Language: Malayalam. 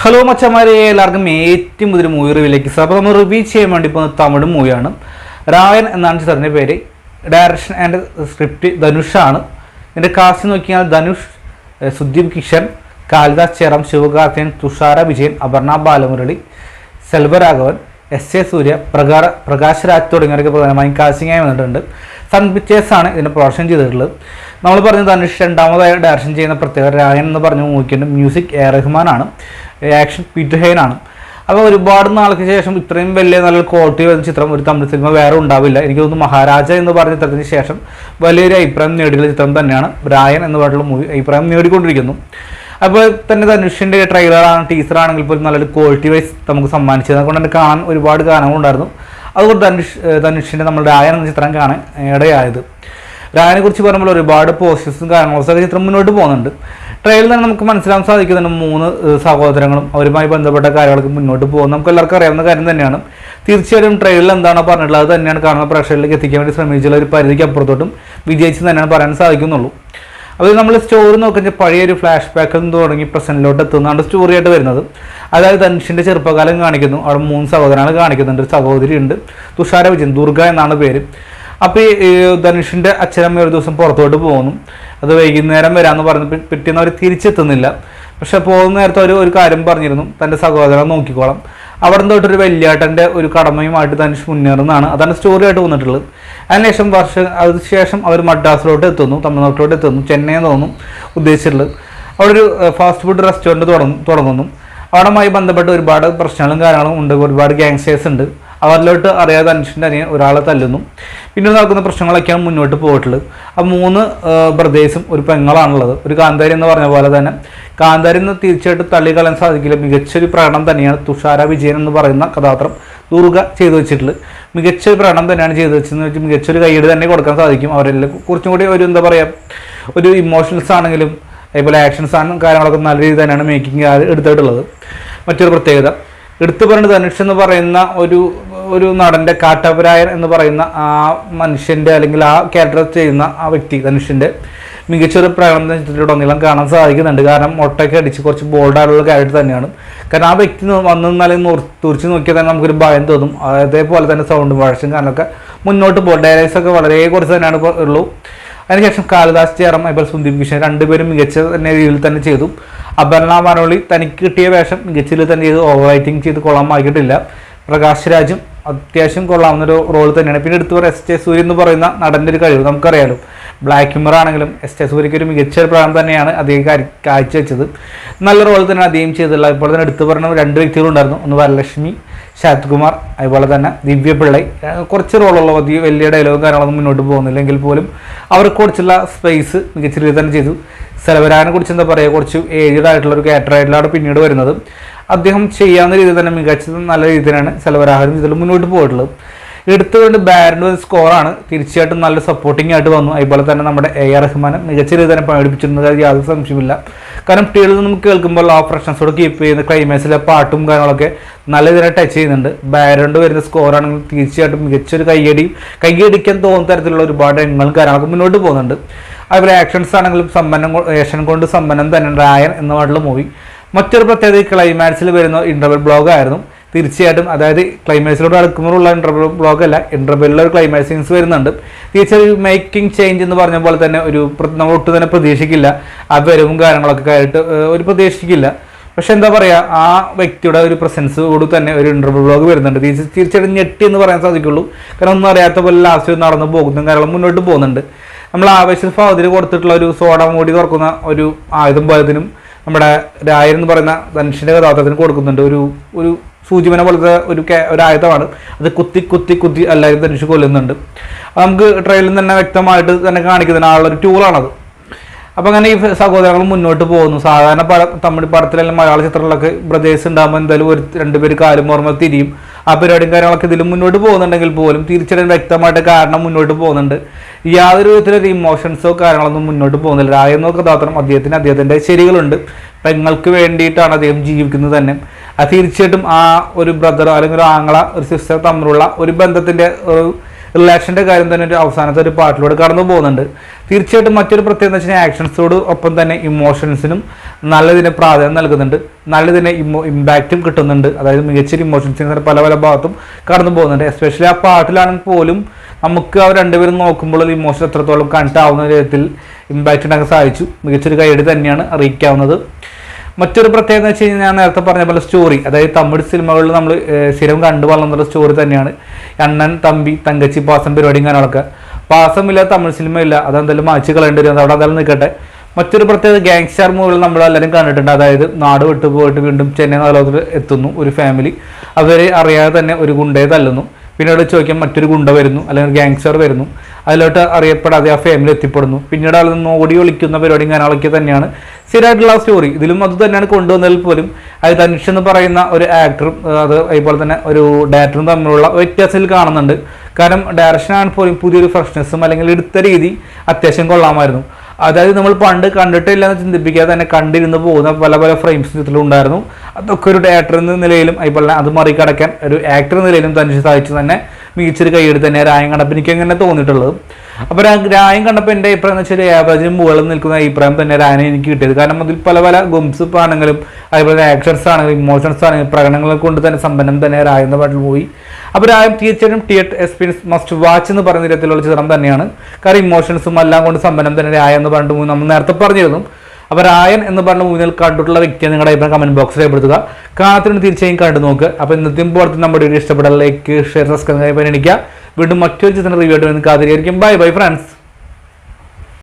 ഹലോ മച്ചന്മാരെ, എല്ലാവർക്കും ഏറ്റവും പുതിയൊരു മൂവി റിവ്യൂലേക്ക് അപ്പോൾ നമ്മൾ റിവ്യൂ ചെയ്യാൻ വേണ്ടി പോകുന്ന തമിഴ് മൂവിയാണ്. രായൻ എന്നാണ് ചിത്രത്തിൻ്റെ പേര്. ഡയറക്ഷൻ ആൻഡ് സ്ക്രിപ്റ്റ് ധനുഷാണ്. ഇതിൻ്റെ കാസ്റ്റ് നോക്കിയാൽ ധനുഷ്, സുദീപ് കിഷൻ, കാളിദാസ് ചേറാം, ശിവകാർത്തിയൻ, തുഷാര വിജയൻ, അപർണ ബാലമുരളി, സെൽവരാഘവൻ, എസ് സൂര്യ, പ്രകാശ് രാജ് തുടങ്ങിയവരൊക്കെ പ്രധാനമായും കാസ്റ്റിംഗായി വന്നിട്ടുണ്ട്. സൺ പിക്ചേഴ്സാണ് ഇതിൻ്റെ പ്രൊഡക്ഷൻ ചെയ്തിട്ടുള്ളത്. നമ്മൾ പറഞ്ഞ ധനുഷ് രണ്ടാമതായി ഡയറക്ഷൻ ചെയ്യുന്ന പ്രത്യേക രായൻ എന്ന് പറഞ്ഞ മൂവിക്കുണ്ട്. മ്യൂസിക് എ റഹ്മാനാണ്, ആക്ഷൻ പീറ്റർ ഹെയ്നാണ്. അപ്പോൾ ഒരുപാട് നാൾക്ക് ശേഷം ഇത്രയും വലിയ നല്ല ക്വാളിറ്റി വരുന്ന ചിത്രം ഒരു തമിഴ് സിനിമ വേറെ ഉണ്ടാവില്ല. എനിക്ക് തോന്നുന്നു മഹാരാജ എന്ന് പറഞ്ഞ ചിത്രത്തിന് ശേഷം വലിയൊരു അഭിപ്രായം നേടിയുള്ള ചിത്രം തന്നെയാണ് രായൻ എന്ന് പറഞ്ഞിട്ടുള്ള മൂവി അഭിപ്രായം നേടിക്കൊണ്ടിരിക്കുന്നു. അപ്പോൾ തന്നെ ധനുഷിൻ്റെ ട്രെയിലറാണ്, ടീസറാണെങ്കിൽ പോലും നല്ലൊരു ക്വാളിറ്റി വൈസ് നമുക്ക് സമ്മാനിച്ചത്. അതുകൊണ്ട് തന്നെ കാണാൻ ഒരുപാട് ഗാനങ്ങളുണ്ടായിരുന്നു. അതുകൊണ്ട് ധനുഷിൻ്റെ നമ്മൾ രായൻ എന്ന ചിത്രം കാണാൻ ഇടയായത്. രായനെ കുറിച്ച് പറയുമ്പോൾ ഒരുപാട് പോസിറ്റീവ്സും കാര്യങ്ങളൊക്കെ ചിത്രം മുന്നോട്ട് പോകുന്നുണ്ട്. ട്രെയിലറിൽ തന്നെ നമുക്ക് മനസ്സിലാക്കാൻ സാധിക്കുന്നുണ്ട് 3 സഹോദരങ്ങളും അവരുമായി ബന്ധപ്പെട്ട കാര്യങ്ങളൊക്കെ മുന്നോട്ട് പോകും. നമുക്ക് എല്ലാവർക്കും അറിയാവുന്ന കാര്യം തന്നെയാണ്. തീർച്ചയായും ട്രെയിലറിൽ എന്താണോ പറഞ്ഞിട്ടുള്ളത് അത് തന്നെയാണ് കാണുന്ന പ്രേക്ഷകരിലേക്ക് എത്തിക്കാൻ വേണ്ടി ശ്രമിച്ചുള്ള ഒരു പരിധിക്ക് അപ്പുറത്തോട്ടും വിജയിച്ച് തന്നെയാണ് പറയാൻ സാധിക്കുന്നുള്ളൂ. അത് നമ്മൾ സ്റ്റോറി നോക്കിയാൽ പഴയൊരു ഫ്ലാഷ് ബാക്കിൽ നിന്ന് തുടങ്ങി പ്രസൻറ്റിലോട്ട് എത്തുന്നതാണ് സ്റ്റോറിയായിട്ട് വരുന്നത്. അതായത് ധനുഷിൻ്റെ ചെറുപ്പകാലം കാണിക്കുന്നു. അവിടെ 3 സഹോദരങ്ങൾ കാണിക്കുന്നുണ്ട്. ഒരു സഹോദരി ഉണ്ട്, തുഷാര വിജയൻ, ദുർഗ എന്നാണ് പേര്. അപ്പോൾ ഈ ധനുഷിൻ്റെ അച്ഛനമ്മ ഒരു ദിവസം പുറത്തോട്ട് പോകുന്നു. അത് വൈകുന്നേരം വരാമെന്ന് പറഞ്ഞ് പിറ്റേന്ന് അവർ തിരിച്ചെത്തുന്നില്ല. പക്ഷെ പോകുന്ന നേരത്തെ ഒരു കാര്യം പറഞ്ഞിരുന്നു, തൻ്റെ സഹോദരൻ നോക്കിക്കോളാം. അവിടെ തൊട്ടൊരു വലിയേട്ടൻ്റെ ഒരു കടമയുമായിട്ട് ധനുഷ് മുന്നേറുന്നതാണ്. അതാണ് സ്റ്റോറി ആയിട്ട് വന്നിട്ടുള്ളത്. അതിനുശേഷം അവർ മദ്രാസിലോട്ട് എത്തുന്നു, തമിഴ്നാട്ടിലോട്ട് എത്തുന്നു, ചെന്നൈ തോന്നുന്നു ഉദ്ദേശിച്ചിട്ടുള്ളത്. അവിടെ ഒരു ഫാസ്റ്റ് ഫുഡ് റെസ്റ്റോറൻറ്റ് തുടങ്ങുന്നു. അവിടെയുമായി ബന്ധപ്പെട്ട് ഒരുപാട് പ്രശ്നങ്ങളും കാര്യങ്ങളും ഉണ്ട്. ഒരുപാട് ഗാങ്സ്റ്റേഴ്സ് ഉണ്ട്. അവരിലോട്ട് അറിയാതെ ധനുഷിൻ്റെ അനിയൻ ഒരാളെ തല്ലുന്നു. പിന്നെ നടക്കുന്ന പ്രശ്നങ്ങളൊക്കെയാണ് മുന്നോട്ട് പോയിട്ടുള്ളത്. ആ 3 ബ്രദേഴ്സും ഒരു പെങ്ങളാണുള്ളത്. ഒരു കാന്താരി എന്ന് പറഞ്ഞ പോലെ തന്നെ കാന്താരി എന്ന് തീർച്ചയായിട്ടും തള്ളിക്കളയാൻ സാധിക്കില്ല. മികച്ചൊരു പ്രകടനം തന്നെയാണ് തുഷാര വിജയൻ എന്ന് പറയുന്ന കഥാപാത്രം ദുർഗ ചെയ്തു വെച്ചിട്ടുള്ളത്. മികച്ചൊരു പ്രകടനം തന്നെയാണ് ചെയ്തു വെച്ചതെന്ന് വെച്ചാൽ മികച്ചൊരു കൈയ്യടി തന്നെ കൊടുക്കാൻ സാധിക്കും. അവരെല്ലാം കുറച്ചും കൂടി ഒരു എന്താ പറയുക, ഒരു ഇമോഷണൽസ് ആണെങ്കിലും അതേപോലെ ആക്ഷൻസ് ആണെങ്കിലും കാര്യങ്ങളൊക്കെ നല്ല രീതിയിൽ തന്നെയാണ് മേക്കിംഗ് എടുത്തിട്ടുള്ളത്. മറ്റൊരു പ്രത്യേകത എടുത്തു പറയുന്നത് ധനുഷ് എന്ന് പറയുന്ന ഒരു നടൻ്റെ കാട്ടപരായൻ എന്ന് പറയുന്ന ആ മനുഷ്യൻ്റെ അല്ലെങ്കിൽ ആ ക്യാരക്ടർ ചെയ്യുന്ന ആ വ്യക്തി ധനുഷിൻ്റെ മികച്ചൊരു പ്രകടനം ചിത്രത്തിലുടനീളം കാണാൻ സാധിക്കുന്നുണ്ട്. കാരണം ഒട്ടൊക്കെ അടിച്ച് കുറച്ച് ബോൾഡായിട്ടുള്ള ക്യാരക്ടർ തന്നെയാണ്. കാരണം ആ വ്യക്തി വന്നു നിന്നാലും തുറച്ച് നോക്കിയാൽ തന്നെ നമുക്കൊരു ഭയം തോന്നും. അതേപോലെ തന്നെ സൗണ്ട് വാഴച്ചും കാരണമൊക്കെ മുന്നോട്ട് പോകും. ഡയലോഗ്സൊക്കെ വളരെ കുറച്ച് തന്നെയാണ് ഉള്ളൂ. അതിനുശേഷം കാളിദാസ് ചേറാം, അതുപോലെ സുദീപ് കിഷൻ രണ്ടുപേരും മികച്ച തന്നെ രീതിയിൽ തന്നെ ചെയ്തു. അപർണ ബാലമുരളി തനിക്ക് കിട്ടിയ വേഷം മികച്ച രീതിയിൽ തന്നെ ചെയ്ത് ഓവർ റൈറ്റിംഗ് ചെയ്ത് കൊള്ളാമാക്കിയിട്ടില്ല. പ്രകാശ് രാജും അത്യാവശ്യം കൊള്ളാവുന്നൊരു റോൾ തന്നെയാണ്. പിന്നെ എടുത്തു പറയുക എസ് സൂര്യ എന്ന് പറയുന്ന നടൻ്റെ ഒരു കഴിവ് നമുക്കറിയാലോ. ബ്ലാക്ക് ഹ്യൂമർ ആണെങ്കിലും എസ് സൂര്യയ്ക്ക് ഒരു മികച്ച പ്രകടനം തന്നെയാണ് അദ്ദേഹം കാഴ്ചവെച്ചത്. നല്ല റോൾ തന്നെയാണ് അദ്ദേഹം ചെയ്തിട്ടുള്ളത്. അതുപോലെ തന്നെ എടുത്തു പറഞ്ഞ 2 വ്യക്തികളുണ്ടായിരുന്നു. ഒന്ന് വരലക്ഷ്മി, ശരത് കുമാർ, അതുപോലെ തന്നെ ദിവ്യ പിള്ളൈ. കുറച്ച് റോളുള്ള വലിയ ഡയലോഗും കാര്യങ്ങളൊന്നും മുന്നോട്ട് പോകുന്നില്ലെങ്കിൽ പോലും അവർക്ക് കുറച്ചുള്ള സ്പേസ് മികച്ച രീതിയിൽ തന്നെ ചെയ്തു. സെൽവരാനെ കുറിച്ച് എന്താ പറയുക, കുറച്ച് ഏജ്ഡ് ആയിട്ടുള്ള ഒരു ക്യാരക്ടറായിട്ടാണ് പിന്നീട് വരുന്നത്. അദ്ദേഹം ചെയ്യാവുന്ന രീതിയിൽ തന്നെ മികച്ച നല്ല രീതിയിലാണ് സെൽവരാഹനും ഇതിൽ മുന്നോട്ട് പോയിട്ടുള്ളത്. എടുത്തുകൊണ്ട് ബാൻഡ് സ്കോറാണ് തീർച്ചയായിട്ടും നല്ല സപ്പോർട്ടിംഗ് ആയിട്ട് വന്നു. അതുപോലെ തന്നെ നമ്മുടെ എ ആർ റഹ്മാൻ മികച്ച രീതിയിൽ തന്നെ പഠിപ്പിച്ചിരുന്നത് യാതൊരു സംശയമില്ല. കാരണം ട്രെയിലർ നമുക്ക് കേൾക്കുമ്പോൾ ആ ഫ്രഷ്നസോട് കീപ്പ് ചെയ്യുന്ന ക്ലൈമാക്സിലെ പാട്ടും കാര്യങ്ങളൊക്കെ നല്ല രീതിയിൽ ടച്ച് ചെയ്യുന്നുണ്ട്. ബാൻഡ് വരുന്ന സ്കോറാണെങ്കിൽ തീർച്ചയായിട്ടും മികച്ചൊരു കൈയടിക്കാൻ തോന്നുന്ന തരത്തിലുള്ള ഒരുപാട് രംഗങ്ങളും കാര്യങ്ങളൊക്കെ മുന്നോട്ട് പോകുന്നുണ്ട്. അതുപോലെ ആക്ഷൻസ് ആണെങ്കിലും ആക്ഷൻ കൊണ്ട് സമ്പന്നം തന്നെ രായൻ എന്ന പാട്ടുള്ള മൂവി. മറ്റൊരു പ്രത്യേകത ക്ലൈമാക്സിൽ വരുന്ന ഇൻ്റർവെൽ ബ്ലോഗ് ആയിരുന്നു. തീർച്ചയായിട്ടും അതായത് ക്ലൈമാക്സിലോട് അടുക്കുമ്പോഴുള്ള ഇൻ്റർവെൽ ബ്ലോഗ് അല്ല, ഇൻ്റർവെല്ലിൽ ഒരു ക്ലൈമാക്സ് സീൻസ് വരുന്നുണ്ട്. തീർച്ചയായും മേക്കിംഗ് ചേഞ്ച് എന്ന് പറഞ്ഞ പോലെ തന്നെ നമ്മൾ ഒട്ടും തന്നെ പ്രതീക്ഷിക്കില്ല. ആ വരവും കാര്യങ്ങളൊക്കെ ആയിട്ട് ഒരു പ്രതീക്ഷിക്കില്ല. പക്ഷെ എന്താ പറയുക, ആ വ്യക്തിയുടെ ഒരു പ്രസൻസ് കൂടി തന്നെ ഒരു ഇൻ്റർവ്യൂ ബ്ലോഗ് വരുന്നുണ്ട്. തീർച്ചയായിട്ടും ഞെട്ടി എന്ന് പറയാൻ സാധിക്കുള്ളൂ. കാരണം ഒന്നും അറിയാത്ത പോലെ ലാസ്റ്റ് നടന്നു പോകുന്നതും കാര്യങ്ങളും മുന്നോട്ട് പോകുന്നുണ്ട്. നമ്മൾ ആവേശ ഫാദിന് കൊടുത്തിട്ടുള്ള ഒരു സോഡ മൂടി തുറക്കുന്ന ഒരു ആയുധം പോയതിനും നമ്മുടെ രായൻ എന്ന് പറയുന്ന ധനുഷിൻ്റെ കഥാപാത്രത്തിന് കൊടുക്കുന്നുണ്ട്. ഒരു സൂചിമന പോലത്തെ ഒരു ആയുധമാണ്. അത് കുത്തി എല്ലാവരും ധനുഷ് കൊല്ലുന്നുണ്ട്. നമുക്ക് ട്രെയിലറിൽ തന്നെ വ്യക്തമായിട്ട് തന്നെ കാണിക്കുന്ന ആളുള്ളൊരു ടൂളാണത്. അപ്പോൾ അങ്ങനെ ഈ സഹോദരങ്ങൾ മുന്നോട്ട് പോകുന്നു. സാധാരണ തമിഴ് പടത്തിലെല്ലാം മലയാള ചിത്രങ്ങളിലൊക്കെ ബ്രദേഴ്സ് ഉണ്ടാകുമ്പോൾ എന്തായാലും 2 പേര് കാലും ഓർമ്മ തിരിയും. ആ പരിപാടിയും കാര്യങ്ങളൊക്കെ ഇതിലും മുന്നോട്ട് പോകുന്നുണ്ടെങ്കിൽ പോലും തീർച്ചയായും വ്യക്തമായിട്ട് കാരണം മുന്നോട്ട് പോകുന്നുണ്ട്. യാതൊരു വിധത്തിലൊരു ഇമോഷൻസോ കാര്യങ്ങളൊന്നും മുന്നോട്ട് പോകുന്നില്ല. രായെന്നോ കഥാപാത്രം അദ്ദേഹത്തിൻ്റെ ശരികളുണ്ട്. പെങ്ങൾക്ക് വേണ്ടിയിട്ടാണ് അദ്ദേഹം ജീവിക്കുന്നത് തന്നെ. അത് തീർച്ചയായിട്ടും ആ ഒരു ബ്രദർ അല്ലെങ്കിൽ ഒരു ആങ്ങള ഒരു സിസ്റ്റർ തമ്മിലുള്ള ഒരു ബന്ധത്തിൻ്റെ റിലേഷൻ്റെ കാര്യം തന്നെ ഒരു അവസാനത്തെ ഒരു പാർട്ടിലൂടെ കടന്നു പോകുന്നുണ്ട്. തീർച്ചയായിട്ടും മറ്റൊരു പ്രത്യേകത എന്ന് വെച്ചാൽ ആക്ഷൻസോട് ഒപ്പം തന്നെ ഇമോഷൻസിനും നല്ലതിന് പ്രാധാന്യം നൽകുന്നുണ്ട്, നല്ലതിന് ഇമ്പാക്റ്റും കിട്ടുന്നുണ്ട്. അതായത് മികച്ചൊരു ഇമോഷൻസിന് പല പല ഭാഗത്തും കടന്നു പോകുന്നുണ്ട്. എസ്പെഷ്യലി ആ പാട്ടിലാണെങ്കിൽ പോലും നമുക്ക് അവർ രണ്ടുപേരും നോക്കുമ്പോൾ ഇമോഷൻ എത്രത്തോളം കണക്ട് ആവുന്ന വിധത്തിൽ ഇമ്പാക്റ്റ് ഉണ്ടാക്കാൻ സാധിച്ചു. മികച്ചൊരു കൈയടി തന്നെയാണ് അറിയിക്കാവുന്നത്. മറ്റൊരു പ്രത്യേകത എന്ന് വെച്ച് കഴിഞ്ഞാൽ ഞാൻ നേരത്തെ പറഞ്ഞ പോലെ സ്റ്റോറി, അതായത് തമിഴ് സിനിമകളിൽ നമ്മൾ സ്ഥിരം കണ്ടു വളർന്നുള്ള സ്റ്റോറി തന്നെയാണ്. അണ്ണൻ തമ്പി തങ്കച്ചി പാസം പരിപാടിയും കാര്യങ്ങളൊക്കെ. പാസമില്ല തമിഴ് സിനിമ ഇല്ല, അതെന്തായാലും മാറ്റി കളയേണ്ടി വരും, അവിടെ എന്തായാലും നിൽക്കട്ടെ. മറ്റൊരു പ്രത്യേകത ഗാങ്സ്റ്റാർ മൂവികൾ നമ്മളെല്ലാവരും കണ്ടിട്ടുണ്ട്. അതായത് നാട് വിട്ടു പോയിട്ട് വീണ്ടും ചെന്നൈ നഗരത്തിൽ എത്തുന്നു ഒരു ഫാമിലി, അവരെ അറിയാതെ തന്നെ ഒരു ഗുണ്ടയെ തല്ലുന്നു. പിന്നീട് ചോദിക്കാൻ മറ്റൊരു ഗുണ്ട വരുന്നു, അല്ലെങ്കിൽ ഗാങ്സ്റ്റർ വരുന്നു, അതിലോട്ട് അറിയപ്പെടാതെ ആ ഫാമിലി എത്തിപ്പെടുന്നു. പിന്നീട് അതിൽ നിന്ന് ഓടി ഒളിക്കുന്ന പരിപാടിയും കാര്യങ്ങളൊക്കെ തന്നെയാണ് സ്ഥിരമായിട്ടുള്ള സ്റ്റോറി. ഇതിലും അത് തന്നെയാണ് കൊണ്ടുവന്നതിൽ പോലും അത് ധനുഷ് എന്ന് പറയുന്ന ഒരു ആക്ടറും അത് അതുപോലെ തന്നെ ഒരു ഡയറക്ടറും തമ്മിലുള്ള വ്യത്യാസത്തിൽ കാണുന്നുണ്ട്. കാരണം ഡയറക്ഷനാണ് പോലും പുതിയൊരു ഫ്രഷ്നെസ്സും അല്ലെങ്കിൽ എടുത്ത രീതി അത്യാവശ്യം കൊള്ളാമായിരുന്നു. അതായത് നമ്മൾ പണ്ട് കണ്ടിട്ടില്ല എന്ന് ചിന്തിപ്പിക്കാതെ തന്നെ കണ്ടിരുന്ന് പോകുന്ന പല പല ഫ്രെയിംസ് ചിത്രത്തിലുണ്ടായിരുന്നു. അതൊക്കെ ഒരു ഡയറക്ടർ എന്ന നിലയിലും അതുപോലെ അത് മറികടക്കാൻ ഒരു ആക്ടർ എന്ന നിലയിലും ധനുഷ് സാധിച്ചു തന്നെ മികച്ചൊരു കൈയെടുത്ത് തന്നെ രായം കണ്ടപ്പോൾ എനിക്ക് അങ്ങനെ തോന്നിയിട്ടുള്ളത്. അപ്പോൾ രായം കണ്ടപ്പോൾ എൻ്റെ അഭിപ്രായം എന്ന് വെച്ചാൽ ആവറേജിന് മുകളിൽ നിൽക്കുന്ന അഭിപ്രായം തന്നെ രായനെ എനിക്ക് കിട്ടിയത്. കാരണം അതിൽ പല പല ഗംസ് ആണെങ്കിലും അതുപോലെ ആക്ഷൻസ് ആണെങ്കിലും ഇമോഷൻസ് ആണെങ്കിലും പ്രകടനങ്ങളെ കൊണ്ട് തന്നെ സമ്പന്നം തന്നെ രായം എന്ന പാട്ടിൽ പോയി. അപ്പോൾ രായം തീർച്ചയായിട്ടും തിയേറ്റർ എക്സ്പീരിയൻസ് മസ്റ്റ് വാച്ച് എന്ന് പറയുന്ന തരത്തിലുള്ള ചിത്രം തന്നെയാണ്. കാരണം ഇമോഷൻസും എല്ലാം കൊണ്ട് സമ്പന്നം തന്നെ രായം എന്ന് പറഞ്ഞിട്ട് മൂവി നമ്മൾ നേരത്തെ പറഞ്ഞിരുന്നു. അപ്പോൾ രായൻ എന്ന് പറഞ്ഞ മൂവിയിൽ കണ്ടിട്ടുള്ള വ്യക്തിയെ നിങ്ങളുടെ അഭിപ്രായം കമന്റ് ബോക്സിൽ രേഖപ്പെടുത്തുക. കാത്തിരുന്ന് തീർച്ചയായും കണ്ടു നോക്കുക. അപ്പോൾ ഇന്നത്തെയും പുറത്ത് നമ്മുടെ വീഡിയോ ഇഷ്ടപ്പെടാൻ ലൈക്ക് ഷെയർ സബ്സ്ക്രൈബ് ചെയ്യാൻ എണിക്കുക. വീണ്ടും മറ്റൊരു ചിത്രം റിവ്യൂ ആയിട്ട് കാത്തിരിക്കും. Bye bye friends.